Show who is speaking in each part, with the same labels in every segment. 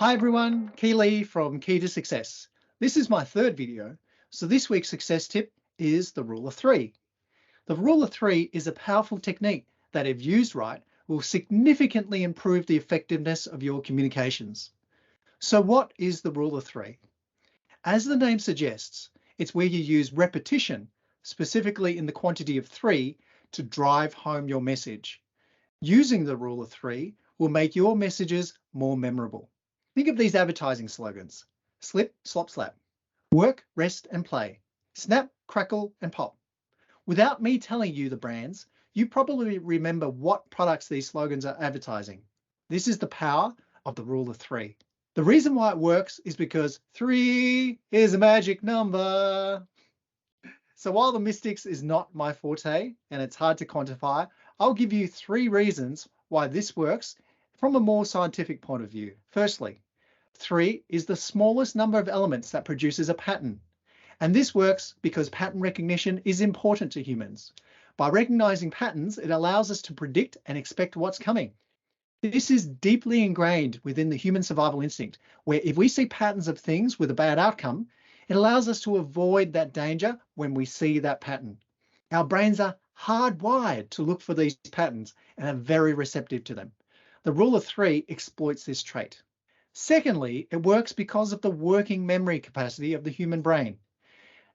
Speaker 1: Hi everyone, Key Lee from Key to Success. This is my third video, so this week's success tip is the rule of three. The rule of three is a powerful technique that, if used right, will significantly improve the effectiveness of your communications. So what is the rule of three? As the name suggests, it's where you use repetition, specifically in the quantity of 3, to drive home your message. Using the rule of three will make your messages more memorable. Think of these advertising slogans: slip, slop, slap, work, rest and play, snap, crackle and pop. Without me telling you the brands, you probably remember what products these slogans are advertising. This is the power of the rule of three. The reason why it works is because 3 is a magic number. So while the mystics is not my forte and it's hard to quantify, I'll give you 3 reasons why this works from a more scientific point of view. Firstly, 3 is the smallest number of elements that produces a pattern. And this works because pattern recognition is important to humans. By recognizing patterns, it allows us to predict and expect what's coming. This is deeply ingrained within the human survival instinct, where if we see patterns of things with a bad outcome, it allows us to avoid that danger when we see that pattern. Our brains are hardwired to look for these patterns and are very receptive to them. The rule of three exploits this trait. Secondly, it works because of the working memory capacity of the human brain.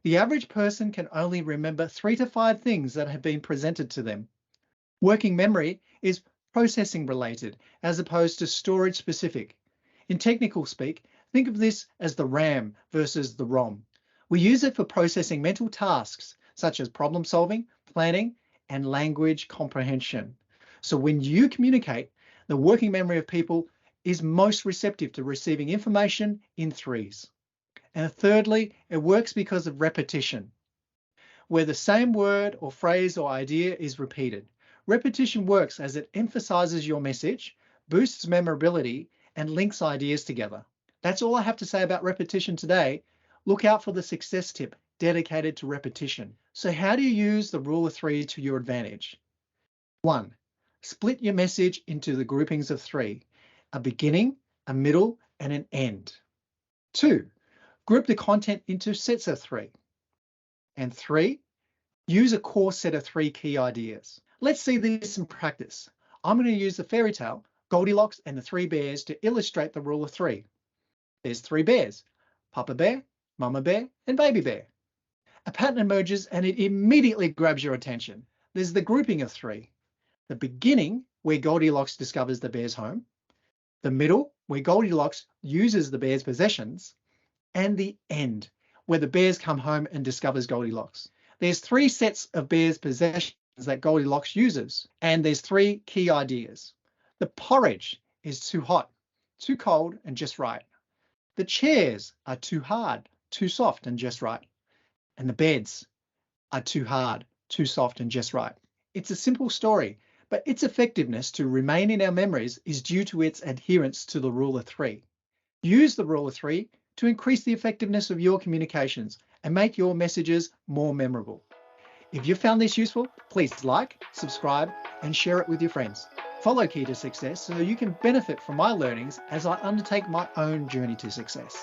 Speaker 1: The average person can only remember 3 to 5 things that have been presented to them. Working memory is processing related as opposed to storage specific. In technical speak, think of this as the RAM versus the ROM. We use it for processing mental tasks such as problem solving, planning, and language comprehension. So when you communicate, the working memory of people is most receptive to receiving information in 3s. And thirdly, it works because of repetition, where the same word or phrase or idea is repeated. Repetition works as it emphasizes your message, boosts memorability, and links ideas together. That's all I have to say about repetition today. Look out for the success tip dedicated to repetition. So how do you use the rule of three to your advantage? 1. Split your message into the groupings of 3, a beginning, a middle, and an end. 2. Group the content into sets of 3. And 3. Use a core set of 3 key ideas. Let's see this in practice. I'm going to use the fairy tale, Goldilocks and the 3 Bears, to illustrate the rule of 3. There's 3 bears: Papa Bear, Mama Bear, and Baby Bear. A pattern emerges and it immediately grabs your attention. There's the grouping of 3. The beginning, where Goldilocks discovers the bear's home. The middle, where Goldilocks uses the bear's possessions. And the end, where the bears come home and discovers Goldilocks. There's 3 sets of bears' possessions that Goldilocks uses, and there's 3 key ideas. The porridge is too hot, too cold, and just right. The chairs are too hard, too soft, and just right. And the beds are too hard, too soft, and just right. It's a simple story, but its effectiveness to remain in our memories is due to its adherence to the rule of 3. Use the rule of 3 to increase the effectiveness of your communications and make your messages more memorable. If you found this useful, please like, subscribe, and share it with your friends. Follow Key to Success so you can benefit from my learnings as I undertake my own journey to success.